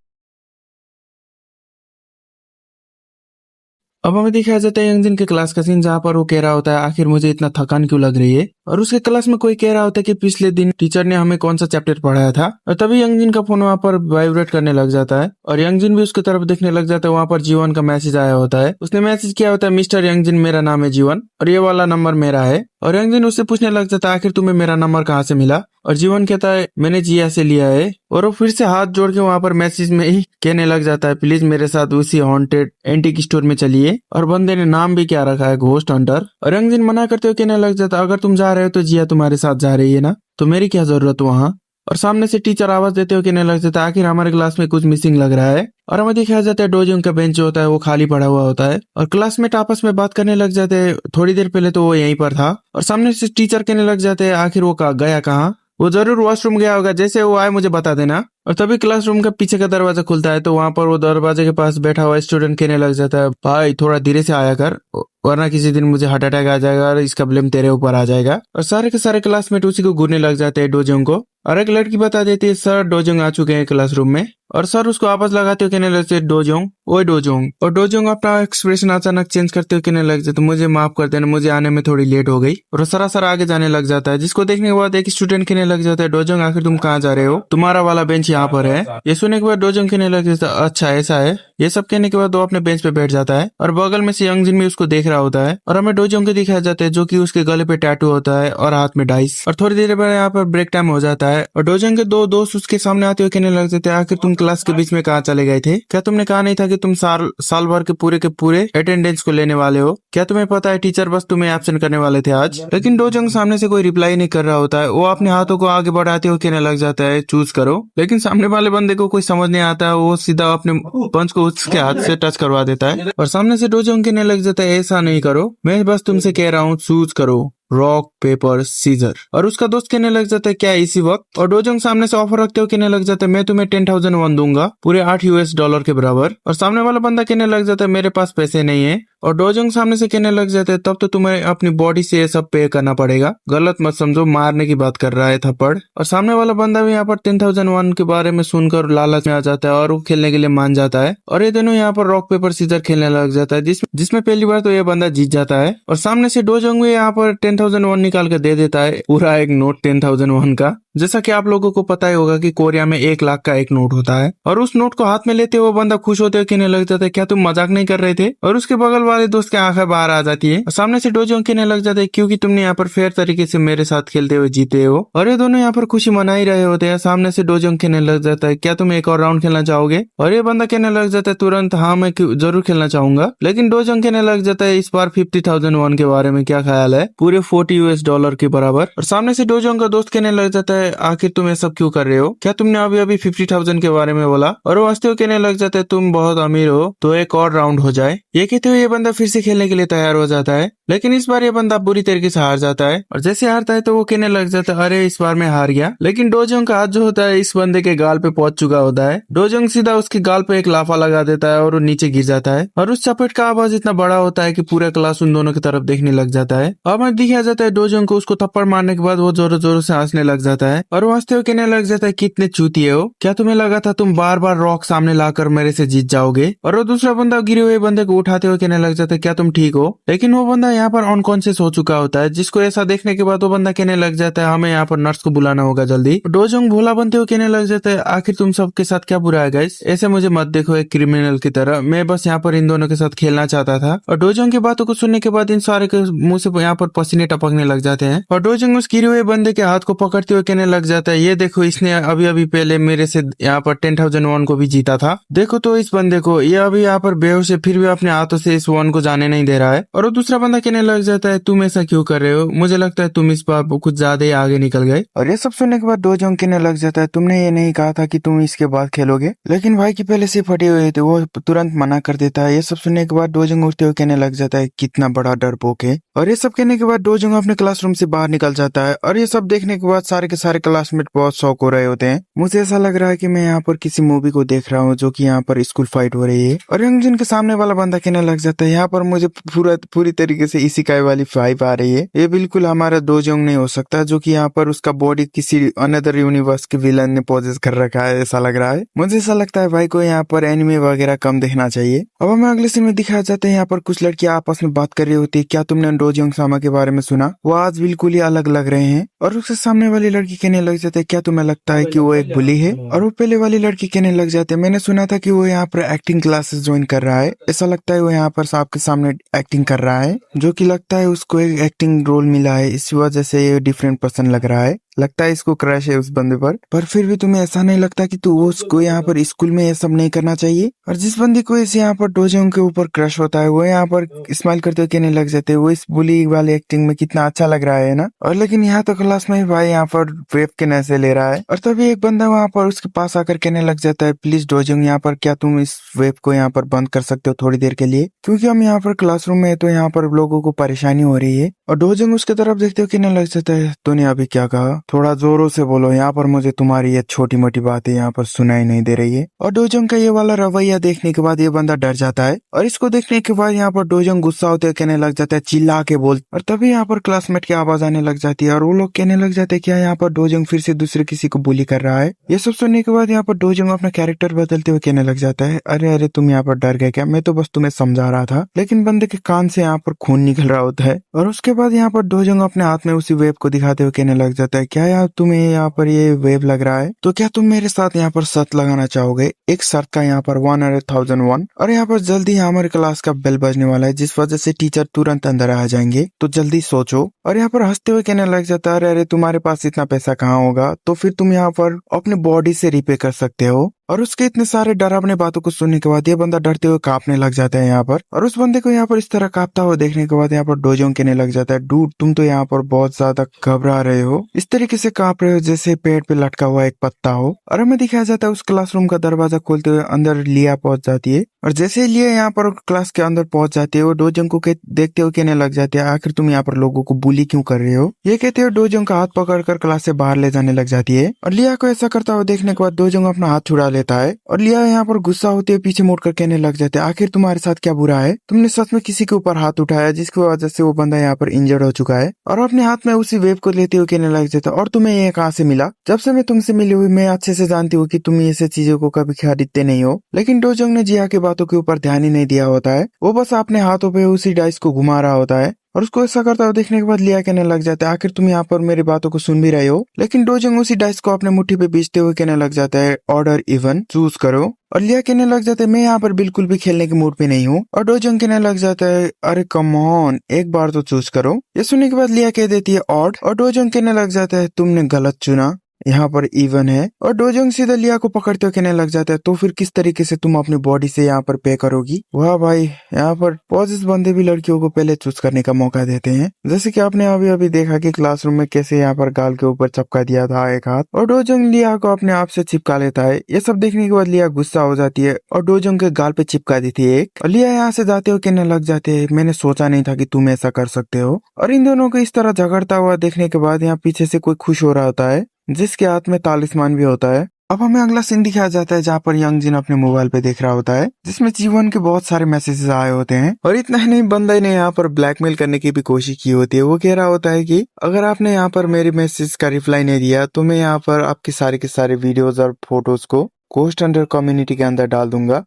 अब हमें दिखाया जाता है यंगजिन के क्लास का सीन जहाँ पर वो कह रहा होता है आखिर मुझे इतना थकान क्यों लग रही है। और उसके क्लास में कोई कह रहा होता है कि पिछले दिन टीचर ने हमें कौन सा चैप्टर पढ़ाया था। और तभी यंगजिन का फोन वहाँ पर वाइब्रेट करने लग जाता है और यंगजिन भी उसकी तरफ देखने लग जाता है। वहाँ पर जीवन का मैसेज आया होता है, उसने मैसेज किया होता है मिस्टर यंगजिन मेरा नाम है जीवन और ये वाला नंबर मेरा है। और यंगजिन उससे पूछने लग जाता है आखिर तुम्हें मेरा नंबर कहाँ से मिला? और जीवन कहता है मैंने जिया से लिया है। और वो फिर से हाथ जोड़ के वहाँ पर मैसेज में ही कहने लग जाता है प्लीज मेरे साथ उसी हॉन्टेड एंटीक स्टोर में चलिए। और बंदे ने नाम भी क्या रखा है, घोस्ट हंटर। और यंगजिन मना करते हुए कहने लग जाता है अगर तुम जा रहे हो तो जिया तुम्हारे साथ जा रही है ना, तो मेरी क्या जरूरत वहाँ? और सामने से टीचर आवाज देते हुए कहने लग जाता है आखिर हमारे क्लास में कुछ मिसिंग लग रहा है। और हमें दिखाया जाता है डोजिंग का बेंच जो होता है वो खाली पड़ा हुआ होता है और क्लासमेट आपस में बात करने लग जाते हैं। थोड़ी देर पहले तो वो यहीं पर था। और सामने से टीचर कहने लग जाते हैं आखिर वो गया कहाँ? वो जरूर वॉशरूम गया होगा, जैसे वो आए मुझे बता देना। और तभी क्लासरूम का पीछे का दरवाजा खुलता है, तो वहां पर वो दरवाजे के पास बैठा हुआ स्टूडेंट कहने लग जाता है, भाई थोड़ा धीरे से आया कर, वरना किसी दिन मुझे हार्ट अटैक आ जाएगा और इसका ब्लेम तेरे ऊपर आ जाएगा। और सारे के सारे क्लासमेट उसी को घूरने लग जाते हैं डोजोंग को। और एक लड़की बता देती है, सर डोजोंग आ चुके हैं क्लासरूम में। और सर उसको आपस लगाते हुए कहने लगते डोजोंग, ओए डोजोंग। और डोजोंग अपना एक्सप्रेशन अचानक चेंज करते हुए कहने लग जाते, मुझे माफ कर देना, मुझे आने में थोड़ी लेट हो गई। और सरासर आगे जाने लग जाता है, जिसको देखने के बाद एक स्टूडेंट कहने लग जाता है, डोजोंग आखिर तुम कहाँ जा रहे हो, तुम्हारा वाला बेंच यहाँ पर है। ये सुनने के बाद डोजोंग कहने लग जाता है, अच्छा ऐसा है। ये सब कहने के बाद वो अपने बेंच पे बैठ जाता है और बगल में से यंगजिन भी उसको देख रहा होता है। और हमें डोजोंग को दिखाया जाता है जो कि उसके गले पे टैटू होता है और हाथ में डाइस। और थोड़ी देर बाद यहाँ पर ब्रेक टाइम हो जाता है और डोजोंग के दो दोस्त उसके सामने आते हुए कहने लग जाते हैं, आखिर तुम क्लास के बीच में कहाँ चले गए थे? क्या तुमने कहा नहीं था कि तुम साल भर के पूरे अटेंडेंस को लेने वाले हो? क्या तुम्हें पता है टीचर बस तुम्हें एब्सेंट करने वाले थे आज? लेकिन डोजोंग सामने से कोई रिप्लाई नहीं कर रहा होता है। वो अपने हाथों को आगे बढ़ाते हुए कहने लग जाता है, चूज करो। लेकिन सामने वाले बंदे को कोई समझ नहीं आता है, वो सीधा अपने पंच को उसके हाथ से टच करवा देता है। और सामने से डोजोंग कहने लग जाता है, ऐसा नहीं करो, मैं बस तुमसे कह रहा हूँ, चूज करो रॉक पेपर सीजर। और उसका दोस्त कहने लग जाता है, क्या इसी वक्त? और डोजोंग सामने से ऑफर रखते हुए कहने लग जाता है, मैं तुम्हें 10,000 वन दूंगा, पूरे $8 के बराबर। और सामने वाला बंदा कहने लग जाता है, मेरे पास पैसे नहीं है। और डोजोंग सामने से कहने लग जाते हैं, तब तो तुम्हें अपनी बॉडी से ये सब पे करना पड़ेगा, गलत मत समझो, मारने की बात कर रहा है थप्पड़। और सामने वाला बंदा भी यहाँ पर 10,000 वन के बारे में सुनकर लालच में आ जाता है और वो खेलने के लिए मान जाता है। और ये दोनों यहाँ पर रॉक पेपर सीजर खेलने लग जाता है, जिसमें पहली बार तो ये बंदा जीत जाता है। और सामने से डोजोंग भी यहाँ पर 10,000 वन निकाल कर दे देता है, पूरा एक नोट 10,000 वन का। जैसा कि आप लोगों को पता ही होगा कि कोरिया में 1 लाख का एक नोट होता है। और उस नोट को हाथ में लेते हुए बंदा खुश होते हुए कहने लग जाता है, क्या तुम मजाक नहीं कर रहे थे? और उसके बगल वाले दोस्त की आंखें बाहर आ जाती है और सामने से डोजोंग कहने लग जाता है, क्योंकि तुमने यहाँ पर फेयर तरीके से मेरे साथ खेलते हुए जीते हो। और ये दोनों यहाँ पर खुशी मना ही रहे होते हैं। सामने से डोजोंग कहने लग जाता है, क्या तुम एक और राउंड खेलना चाहोगे? और ये बंदा कहने लग जाता है तुरंत, हाँ मैं जरूर खेलना चाहूंगा। लेकिन डोजोंग कहने लग जाता है, इस बार 50,000 वन के बारे में क्या ख्याल है, पूरे $40 के बराबर। और सामने से डोजोंग का दोस्त कहने लग जाता है, आखिर तुम सब क्यों कर रहे हो? क्या तुमने अभी अभी 50,000 के बारे में बोला? और वो हंसते हुए कहने लग जाता है, तुम बहुत अमीर हो तो एक और राउंड हो जाए। ये कहते हुए ये बंदा फिर से खेलने के लिए तैयार हो जाता है, लेकिन इस बार ये बंदा बुरी तरीके से हार जाता है। और जैसे हारता है तो वो कहने लग जाता है, अरे इस बार मैं हार गया। लेकिन डोजोंग का हाथ जो होता है इस बंदे के गाल पे पहुंच चुका होता है। डोजोंग सीधा उसके गाल पे एक लाफा लगा देता है और वो नीचे गिर जाता है। और उस चपेट का आवाज इतना बड़ा होता है कि पूरा क्लास उन दोनों की तरफ देखने लग जाता है। अब हमें दिखाया जाता है डोजोंग को उसको थप्पड़ मारने के बाद वो जोरों जोरों से हंसने लग जाता है। और वो हंसते हुए कहने लग जाता है, कितने चूतिए हो, क्या तुम्हें लगा था तुम बार बार रॉक सामने लाकर मेरे से जीत जाओगे? और वो दूसरा बंदा गिरे हुए बंदे को उठाते हुए कहने लग जाता है, क्या तुम ठीक हो? लेकिन वो बंदा यहाँ पर अनकॉन्शियस हो चुका होता है, जिसको ऐसा देखने के बाद वो बंदा कहने लग जाता है, हमें यहाँ पर नर्स को बुलाना होगा जल्दी। डोजोंग भोला बनते हुए कहने लग जाता है, आखिर तुम सबके साथ क्या बुरा है गाइस, ऐसे मुझे मत देखो एक क्रिमिनल की तरह, मैं बस यहाँ पर इन दोनों के साथ खेलना चाहता था। और डोजोंग की बातों को सुनने के बाद इन सारे के मुंह से यहाँ पर पसीने टपकने लग जाते हैं। और डोजोंग उस गिरे हुए बंदे के हाथ को पकड़ते हुए कहने लग जाता है, ये देखो इसने अभी अभी पहले मेरे से यहाँ पर 10,000 वन को भी जीता था, देखो तो इस बंदे को, ये अभी यहाँ पर बेहोश है फिर भी अपने हाथों से इस वन को जाने नहीं दे रहा है। और वो दूसरा बंदा कहने लग जाता है, तुम ऐसा क्यों कर रहे हो, मुझे लगता है तुम इस बार कुछ ज्यादा ही आगे निकल गए। और ये सब सुनने के बाद डोजोंग कहने लग जाता है, तुमने ये नहीं कहा था कि तुम इसके बाद खेलोगे? लेकिन भाई की पहले से फटे हुए थे, वो तुरंत मना कर देता है। ये सब सुनने के बाद डोजोंग उठते हुए कहने लग जाता है, कितना बड़ा डरपोक है। और ये सब कहने के बाद डोजोंग अपने क्लासरूम से बाहर निकल जाता है। और ये सब देखने के बाद सारे के सारे क्लासमेट बहुत शौक हो रहे होते हैं। मुझे ऐसा लग रहा है कि मैं यहाँ पर किसी मूवी को देख रहा हूँ जो कि यहाँ पर स्कूल फाइट हो रही है। और यंगजिन के सामने वाला बंदा कहने लग जाता है, यहाँ पर मुझे पूरी तरीके से इसिकाई वाली वाइब आ रही है, ये बिल्कुल हमारा डोजोंग नहीं हो सकता, जो कि यहाँ पर उसका बॉडी किसी अनदर यूनिवर्स के विलन ने पोजेस कर रखा है, ऐसा लग रहा है। मुझे ऐसा लगता है भाई को यहाँ पर एनिमे वगैरह कम देखना चाहिए। अब हमें अगले सीन में दिखाया जाता है, यहाँ पर कुछ लड़कियां आपस में बात कर रही होती है, क्या तुमने डोजोंग सामा के बारे में सुना, वो आज बिल्कुल ही अलग लग रहे हैं। और उसके सामने वाली लड़की कहने लग जाते है, क्या तुम्हें लगता है कि वो एक बुली है? और वो पहले वाली लड़की कहने लग जाते है, मैंने सुना था कि वो यहाँ पर एक्टिंग क्लासेस ज्वाइन कर रहा है, ऐसा लगता है वो यहाँ पर आपके सामने एक्टिंग कर रहा है, जो कि लगता है उसको एक एक्टिंग रोल मिला है, इस वजह से ये डिफरेंट पर्सन लग रहा है, लगता है इसको क्रश है उस बंदे पर फिर भी तुम्हें ऐसा नहीं लगता कि तू उसको यहाँ पर स्कूल में ये सब नहीं करना चाहिए? और जिस बंदी को इस यहाँ पर डोजोंग के ऊपर क्रश होता है वो यहाँ पर स्माइल करते हुए कहने लग जाते हैं, वो इस बुली वाले एक्टिंग में कितना अच्छा लग रहा है ना। और लेकिन यहाँ तो क्लास में भाई यहाँ पर वेब के नशे ले रहा है। और तभी एक बंदा वहाँ पर उसके पास आकर कहने लग जाता है, प्लीज डोजोंग यहाँ पर क्या तुम इस वेब को यहाँ पर बंद कर सकते हो थोड़ी देर के लिए, क्योंकि हम यहाँ पर क्लासरूम में है तो यहाँ पर लोगों को परेशानी हो रही है। और डोजोंग उसके तरफ देखते हुए कहने लग जाता है, तूने अभी क्या कहा? थोड़ा जोरों से बोलो, यहाँ पर मुझे तुम्हारी ये छोटी मोटी बातें यहाँ पर सुनाई नहीं दे रही है। और डोजंग का ये वाला रवैया देखने के बाद ये बंदा डर जाता है और इसको देखने के बाद यहाँ पर डोजंग गुस्सा होते कहने लग जाता है, चिल्ला के बोल। और तभी यहाँ पर क्लासमेट की आवाज आने लग जाती है और वो लोग कहने लग जाते हैं क्या यहाँ पर डोजंग फिर से दूसरे किसी को बुली कर रहा है। ये सब सुनने के बाद यहाँ पर डोजंग अपना कैरेक्टर बदलते हुए कहने लग जाता है, अरे अरे तुम यहाँ पर डर गए क्या, मैं तो बस तुम्हें समझा रहा था। लेकिन बंदे के कान से यहाँ पर खून निकल रहा होता है। और उसके बाद यहाँ पर डोजंग अपने हाथ में उसी वेब को दिखाते हुए कहने लग जाता है, क्या यार तुम्हें यहाँ पर ये वेब लग रहा है, तो क्या तुम मेरे साथ यहाँ पर शर्त लगाना चाहोगे। एक शर्त का यहाँ पर 100,001। और यहाँ पर जल्दी ही हमारे क्लास का बेल बजने वाला है जिस वजह से टीचर तुरंत अंदर आ जाएंगे, तो जल्दी सोचो। और यहाँ पर हंसते हुए कहने लग जाता है, अरे अरे तुम्हारे पास इतना पैसा कहाँ होगा, तो फिर तुम यहाँ पर अपने बॉडी से रिपे कर सकते हो। और उसके इतने सारे डरावने बातों को सुनने के बाद ये बंदा डरते हुए कांपने लग जाता है यहाँ पर। और उस बंदे को यहाँ पर इस तरह कांपता हुआ देखने के बाद यहाँ पर डोजोंग कहने लग जाता है, डूड तुम तो यहाँ पर बहुत ज्यादा घबरा रहे हो, इस तरीके से कांप रहे हो जैसे पेड़ पे लटका हुआ एक पत्ता हो। और हमें दिखाया जाता है उस क्लासरूम का दरवाजा खोलते हुए अंदर लिया पहुंच जाती है। और जैसे ही लिया यहाँ पर क्लास के अंदर पहुंच जाती है, वो डोजोंग को देखते हुए कहने लग जाती है, आखिर तुम यहाँ पर लोगों को बुली क्यों कर रहे हो। ये कहते हुए डोजोंग का हाथ पकड़कर क्लास से बाहर ले जाने लग जाती है। और लिया को ऐसा करता हुआ देखने के बाद डोजोंग अपना हाथ छुड़ा लेता है। और लिया यहाँ पर गुस्सा होते हुए पीछे मुड़कर कहने लग जाते हैं, आखिर तुम्हारे साथ क्या बुरा है, तुमने सच में किसी के ऊपर हाथ उठाया जिसकी वजह से वो बंदा यहाँ पर इंजर्ड हो चुका है। और अपने हाथ में उसी वेब को लेते हुए कहने लग जाता है, और तुम्हें ये कहाँ से मिला, जब से मैं तुमसे मिली हुई मैं अच्छे से जानती हूँ कि तुम ऐसे चीजों को कभी खरीदते नहीं हो। लेकिन डोजोंग ने जिया की बातों के ऊपर ध्यान ही नहीं दिया होता है, वो बस अपने हाथों पे उसी डाइस को घुमा रहा होता है। और उसको ऐसा करता हुआ देखने के बाद लिया कहने लग जाता है, आखिर तुम यहाँ पर मेरी बातों को सुन भी रहे हो। लेकिन डोजोंग उसी डाइस को अपने मुट्ठी पे बीचते हुए कहने लग जाता है, ऑर्डर इवन, चूज करो। और लिया कहने लग जाता है, मैं यहाँ पर बिल्कुल भी खेलने के मूड पे नहीं हूँ। और डोजोंग कहने लग जाता है, अरे कम ऑन, एक बार तो चूज करो। ये सुनने के बाद लिया कह देती है ऑड। और डोजोंग कहने लग जाता है, तुमने गलत चुना, यहाँ पर इवन है। और डोजोंग सीधा लिया को पकड़ते हुए कहने लग जाता है, तो फिर किस तरीके से तुम अपनी बॉडी से यहाँ पर पे करोगी। वाह भाई, यहाँ पर पॉजिस बंदे भी लड़कियों को पहले चूज करने का मौका देते हैं, जैसे कि आपने अभी अभी देखा कि क्लासरूम में कैसे यहाँ पर गाल के ऊपर चिपका दिया था एक हाथ। और डोजोंग लिया को अपने आप से चिपका लेता है। ये सब देखने के बाद लिया गुस्सा हो जाती है और डोजोंग के गाल पे चिपका दी थी एक। और लिया यहाँ से जाते हुए कहने लग जाते हैं, मैंने सोचा नहीं था कि तुम ऐसा कर सकते हो। और इन दोनों को इस तरह झगड़ता हुआ देखने के बाद यहाँ पीछे से कोई खुश हो रहा होता है जिसके हाथ में तालिस्मान भी होता है। अब हमें अगला सीन दिखाया जाता है जहाँ पर यंग जिन अपने मोबाइल पे देख रहा होता है जिसमें जीवन के बहुत सारे मैसेजेस आए होते हैं। और इतना ही नहीं, बंदा ने यहाँ पर ब्लैकमेल करने की भी कोशिश की होती है। वो कह रहा होता है कि अगर आपने यहाँ पर मेरे मैसेज का रिप्लाई नहीं दिया तो मैं यहाँ पर आपके सारे के सारे वीडियोज और फोटोज को पोस्ट अंडर कम्युनिटी के अंदर डाल दूंगा।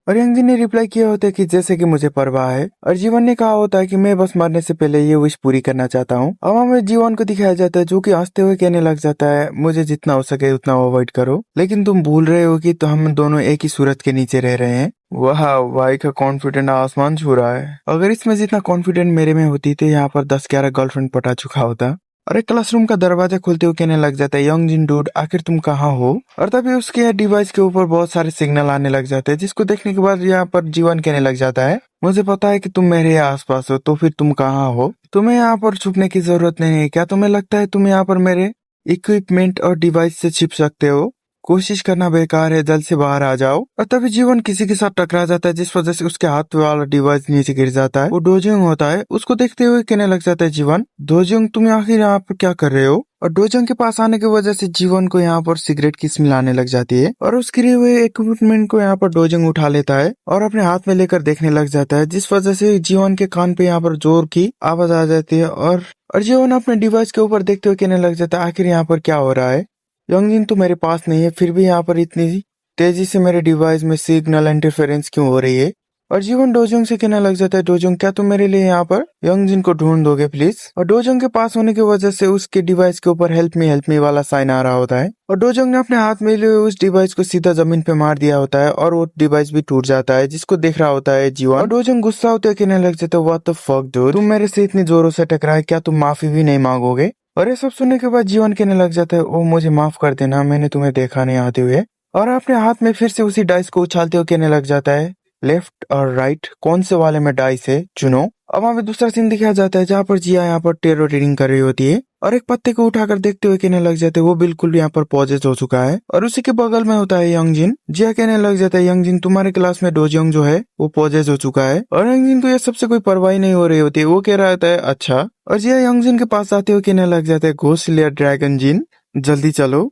और यंगजिन ने रिप्लाई किया होता है कि जैसे कि मुझे परवाह है। और जीवन ने कहा होता है कि मैं बस मरने से पहले ये विश पूरी करना चाहता हूँ। अब हमें जीवन को दिखाया जाता है जो कि हंसते हुए कहने लग जाता है, मुझे जितना हो सके उतना अवॉइड करो, लेकिन तुम भूल रहे हो कि तो हम दोनों एक ही सूरत के नीचे रह रहे हैं। वाह, भाई का कॉन्फिडेंट आसमान छू रहा है। अगर इसमें जितना कॉन्फिडेंट मेरे में होती तो यहाँ पर 10-11 गर्लफ्रेंड पटा चुका होता। और एक क्लासरूम का दरवाजा खोलते हुए कहने लग जाता है, यंग जिन डूड आखिर तुम कहाँ हो। और तभी उसके डिवाइस के ऊपर बहुत सारे सिग्नल आने लग जाते हैं जिसको देखने के बाद यहाँ पर जीवन कहने लग जाता है, मुझे पता है कि तुम मेरे आसपास हो, तो फिर तुम कहाँ हो, तुम्हें यहाँ पर छुपने की जरूरत नहीं है। क्या तुम्हें लगता है तुम यहाँ पर मेरे इक्विपमेंट और डिवाइस से छिप सकते हो? कोशिश करना बेकार है, जल्द से बाहर आ जाओ। और तभी जीवन किसी के साथ टकरा जाता है जिस वजह से उसके हाथ वाला डिवाइस नीचे गिर जाता है। वो डोजोंग होता है। उसको देखते हुए कहने लग जाता है, जीवन, डोजोंग तुम आखिर यहाँ पर क्या कर रहे हो। और डोजोंग के पास आने की वजह से जीवन को यहाँ पर सिगरेट की स्मेल आने लग जाती है। और उस गिरे हुए इक्विपमेंट को यहाँ पर डोजोंग उठा लेता है और अपने हाथ में लेकर देखने लग जाता है जिस वजह से जीवन के कान पे यहाँ पर जोर की आवाज आ जाती है। और जीवन अपने डिवाइस के ऊपर देखते हुए कहने लग जाता है, आखिर यहाँ पर क्या हो रहा है। यंगजिन तो मेरे पास नहीं है, फिर भी यहाँ पर इतनी तेजी से मेरे डिवाइस में सिग्नल इंटरफेरेंस क्यों हो रही है। और जीवन डोजोंग से कहने लग जाता है, डोजोंग क्या तुम मेरे लिए यहाँ पर यंगजिन को ढूंढ दोगे प्लीज। और डोजोंग के पास होने की वजह से उसके डिवाइस के ऊपर हेल्प मी वाला साइन आ रहा होता है। और डोजोंग ने अपने हाथ में लिए उस डिवाइस को सीधा जमीन पे मार दिया होता है और वो डिवाइस भी टूट जाता है जिसको देख रहा होता है जीवन। और डोजोंग गुस्सा होते कहने लग जाता है, व्हाट द फक डूड, तुम मेरे से इतनी जोरों से टकराए, क्या तुम माफी भी नहीं मांगोगे। और ये सब सुनने के बाद जीवन कहने लग जाता है, ओ मुझे माफ कर देना, मैंने तुम्हें देखा नहीं आते हुए। और अपने हाथ में फिर से उसी डाइस को उछालते हुए कहने लग जाता है, लेफ्ट और राइट कौन से वाले में डाइस है चुनो। अब हमें दूसरा सीन दिखाया जाता है जहाँ पर जिया यहाँ पर टेरो रीडिंग कर रही होती है और एक पत्ते को उठाकर देखते हुए कहने लग जाते हैं वो बिल्कुल यहाँ पर पॉजेस हो चुका है। और उसी के बगल में होता है यंगजिन। जिया कहने लग जाता है यंगजिन तुम्हारे क्लास में डोजोंग जो है वो पॉजेस हो चुका है। और यंगजिन को ये सबसे कोई परवाही नहीं हो रही होती है, वो कह रहा होता है अच्छा। और जिया यंगजिन के पास आते हुए कहने लग जाता है घोस्ट लेयर ड्रैगन जिन जल्दी चलो।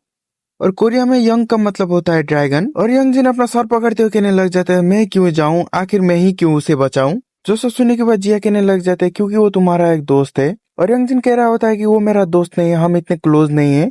और कोरिया में यंग का मतलब होता है ड्रैगन। और यंगजिन अपना सर पकड़ते हुए कहने लग जाता है मैं क्यों जाऊं, आखिर मैं ही क्यों उसे बचाऊं। जो सब सुनने के बाद जिया कहने लग जाते हैं क्योंकि वो तुम्हारा एक दोस्त है। और यंगजिन कह रहा होता है कि वो मेरा दोस्त नहीं है, हम इतने क्लोज नहीं है।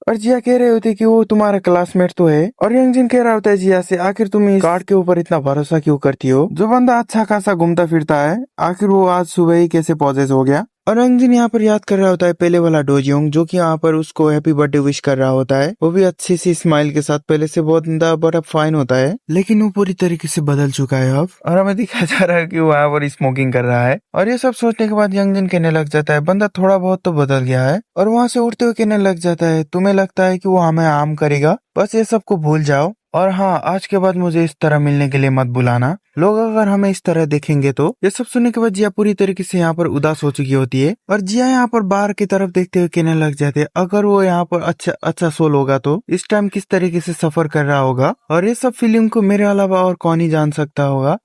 और जिया कह रहे होते कि वो तुम्हारा क्लासमेट तो है। और यंगजिन कह रहा होता है जिया से आखिर तुम इस कार्ड के ऊपर इतना भरोसा क्यों करती हो, जो बंदा अच्छा खासा घूमता फिरता है आखिर वो आज सुबह ही कैसे पॉजेस हो गया। और यंगजिन यहाँ पर याद कर रहा होता है पहले वाला डोजियोंग जो कि यहाँ पर उसको हैप्पी बर्थडे विश कर रहा होता है, वो भी अच्छी सी स्माइल के साथ। पहले से बहुत बड़ा फाइन होता है लेकिन वो पूरी तरीके से बदल चुका है अब। और हमें दिखाया जा रहा है कि वो यहाँ पर स्मोकिंग कर रहा है। और ये सब सोचने के बाद यंगजिन कहने लग जाता है बंदा थोड़ा बहुत तो बदल गया है। और वहाँ से उठते हुए कहने लग जाता है तुम्हें लगता है कि वो हमें हार्म करेगा, बस ये सबको भूल जाओ। और हाँ, आज के बाद मुझे इस तरह मिलने के लिए मत बुलाना, लोग अगर हमें इस तरह देखेंगे तो। ये सब सुनने के बाद जिया पूरी तरीके से यहाँ पर उदास हो चुकी होती है। और जिया यहाँ पर बाहर की तरफ देखते हुए कहने लग जाते हैं अगर वो यहाँ पर अच्छा सोल होगा तो इस टाइम किस तरीके से सफर कर रहा होगा। और ये सब फीलिंग को मेरे अलावा और कौन ही जान सकता होगा,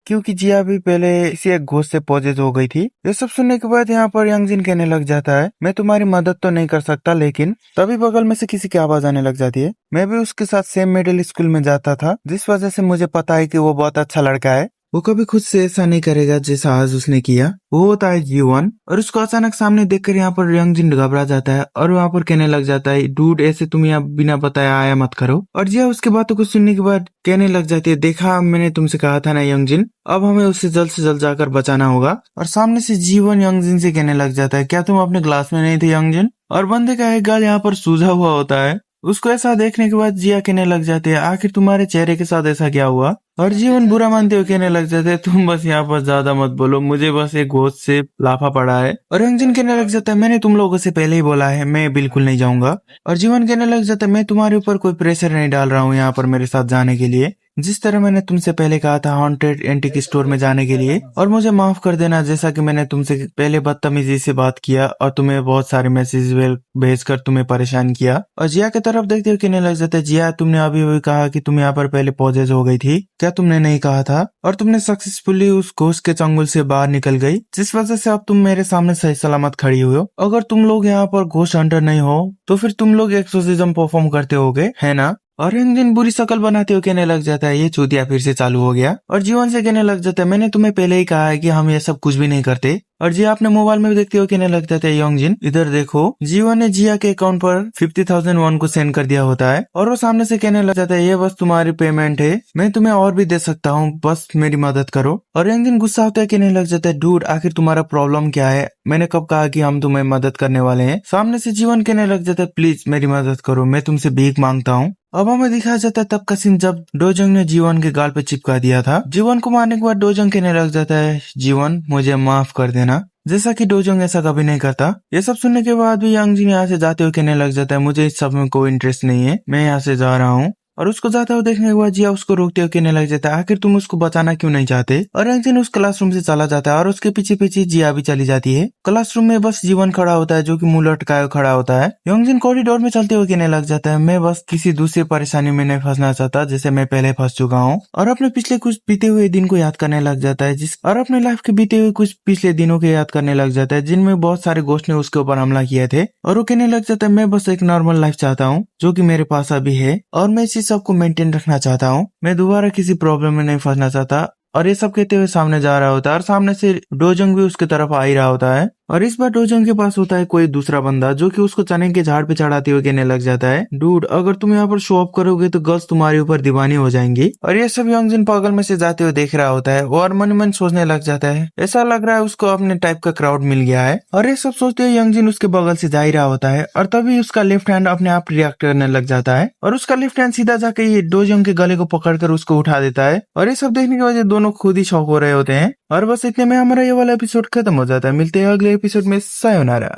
क्योंकि जिया भी पहले इसी एक घोस्ट से पॉजेस हो गई थी। ये सब सुनने के बाद यहाँ पर यंगजिन कहने लग जाता है मैं तुम्हारी मदद तो नहीं कर सकता, लेकिन तभी बगल में से किसी की आवाज आने लग जाती है। मैं भी उसके साथ सेम मिडिल स्कूल में जाता था, जिस वजह से मुझे पता है कि वो बहुत अच्छा लड़का है, वो कभी खुद से ऐसा नहीं करेगा जैसा आज उसने किया। वो होता है जीवन। और उसको अचानक सामने देखकर यहाँ पर यंगजिन घबरा जाता है और वहाँ पर कहने लग जाता है डूड ऐसे तुम यहाँ बिना बताया आया मत करो। और जिया उसके बातों को सुनने के बाद कहने लग जाती है देखा मैंने तुमसे कहा था ना यंगजिन, अब हमें उससे जल्द से जल्द जाकर बचाना होगा। और सामने से जीवन यंगजिन से कहने लग जाता है क्या तुम अपने क्लास में नहीं थे यंगजिन। और बंदे का एक गाल यहाँ पर सूझा हुआ होता है। उसको ऐसा देखने के बाद जिया कहने लग जाते हैं आखिर तुम्हारे चेहरे के साथ ऐसा क्या हुआ। और जीवन बुरा मानते हुए कहने लग जाते हैं तुम बस यहाँ पर ज्यादा मत बोलो, मुझे बस एक घोस्ट से लाफा पड़ा है। और यंगजिन कहने लग जाता है मैंने तुम लोगों से पहले ही बोला है मैं बिल्कुल नहीं जाऊंगा। और जीवन कहने लग जाता है मैं तुम्हारे ऊपर कोई प्रेशर नहीं डाल रहा हूँ यहाँ पर मेरे साथ जाने के लिए, जिस तरह मैंने तुमसे पहले कहा था हॉन्टेड एंटीक स्टोर में जाने के लिए। और मुझे माफ कर देना जैसा कि मैंने तुमसे पहले बदतमीजी से बात किया और तुम्हें बहुत सारे मैसेज भेजकर तुम्हें परेशान किया। और जिया की तरफ देखते हुए कहने लग जाता है जिया तुमने अभी अभी कहा कि तुम यहाँ पर पहले पॉजेस हो गई थी, क्या तुमने नहीं कहा था। और तुमने सक्सेसफुली उस घोस्ट के चंगुल से बाहर निकल गई, जिस वजह से अब तुम मेरे सामने सही सलामत खड़ी हुई हो। अगर तुम लोग यहाँ पर घोस्ट हंटर नहीं हो तो फिर तुम लोग एक्सोर्सिज्म परफॉर्म करते होगे, है ना। और यंगजिन बुरी शक्ल बनाते हुए कहने लग जाता है ये चूतिया फिर से चालू हो गया। और जीवन से कहने लग जाता है मैंने तुम्हें पहले ही कहा है कि हम ये सब कुछ भी नहीं करते। और जिया अपने मोबाइल में देखते हुए कहने लग जाता है यंगजिन इधर देखो। जीवन ने जिया के अकाउंट पर 50,000 वॉन को सेंड कर दिया होता है और वो सामने से कहने लग जाता है ये बस तुम्हारी पेमेंट है, मैं तुम्हें और भी दे सकता हूँ, बस मेरी मदद करो। और यंगजिन गुस्सा होता है कहने लग जाता है डूड आखिर तुम्हारा प्रॉब्लम क्या है, मैंने कब कहा कि हम तुम्हें मदद करने वाले हैं। सामने से जीवन कहने लग जाता है प्लीज मेरी मदद करो, मैं तुमसे भीख मांगता हूँ। अब हमें दिखाया जाता है तब का सीन जब डोजंग ने जीवन के गाल पे चिपका दिया था। जीवन को मारने के बाद डोजंग कहने लग जाता है जीवन मुझे माफ कर देना, जैसा कि डोजंग ऐसा कभी नहीं करता। ये सब सुनने के बाद भी यंगजिन यहाँ से जाते हुए कहने लग जाता है मुझे इस सब में कोई इंटरेस्ट नहीं है, मैं यहाँ से जा रहा हूँ। और उसको जाते हुए देखने के बाद जिया उसको रोकते हुए कहने लग जाता है आखिर तुम उसको बचाना क्यों नहीं चाहते। और यंगजिन उस क्लासरूम से चला जाता है और उसके पीछे पीछे जिया भी चली जाती है। क्लासरूम में बस जीवन खड़ा होता है जो कि मुंह लटकाए खड़ा होता है। यंगजिन कॉरिडोर में चलते हुए कहने लग जाता है मैं बस किसी दूसरी परेशानी में नहीं फंसना चाहता जैसे मैं पहले फंस चुका हूँ। और अपने पिछले कुछ बीते हुए दिन को याद करने लग जाता है और अपने लाइफ के बीते हुए कुछ पिछले दिनों को याद करने लग जाता है जिनमें बहुत सारे घोस्ट ने उसके ऊपर हमला किए थे। और वो कहने लग जाता है मैं बस एक नॉर्मल लाइफ चाहता हूँ जो कि मेरे पास अभी है और मैं इसी सब को मेंटेन रखना चाहता हूँ, मैं दोबारा किसी प्रॉब्लम में नहीं फंसना चाहता। और ये सब कहते हुए सामने जा रहा होता है और सामने से डोजंग भी उसके तरफ आ ही रहा होता है। और इस बार डोजंग के पास होता है कोई दूसरा बंदा जो कि उसको चने के झाड़ पे चढ़ाते हुए कहने लग जाता है डूड अगर तुम यहाँ पर शो ऑफ करोगे तो गर्ल्स तुम्हारे ऊपर दीवानी हो जाएंगी। और ये सब यंगजिन पागल में से जाते हुए देख रहा होता है और मन मन सोचने लग जाता है ऐसा लग रहा है उसको अपने टाइप का क्राउड मिल गया है। और ये सब सोचते हुए यंगजिन उसके बगल से जा ही रहा होता है और तभी उसका लेफ्ट हैंड अपने आप रिएक्ट करने लग जाता है और उसका लेफ्ट हैंड सीधा जाके ये डोजंग के गले को पकड़कर उसको उठा देता है। और ये सब देखने के बाद दोनों खुद ही शॉक हो रहे होते हैं। और बस इतने में हमारा ये वाला एपिसोड खत्म हो जाता है। मिलते हैं अगले एपिसोड में, सायोनारा।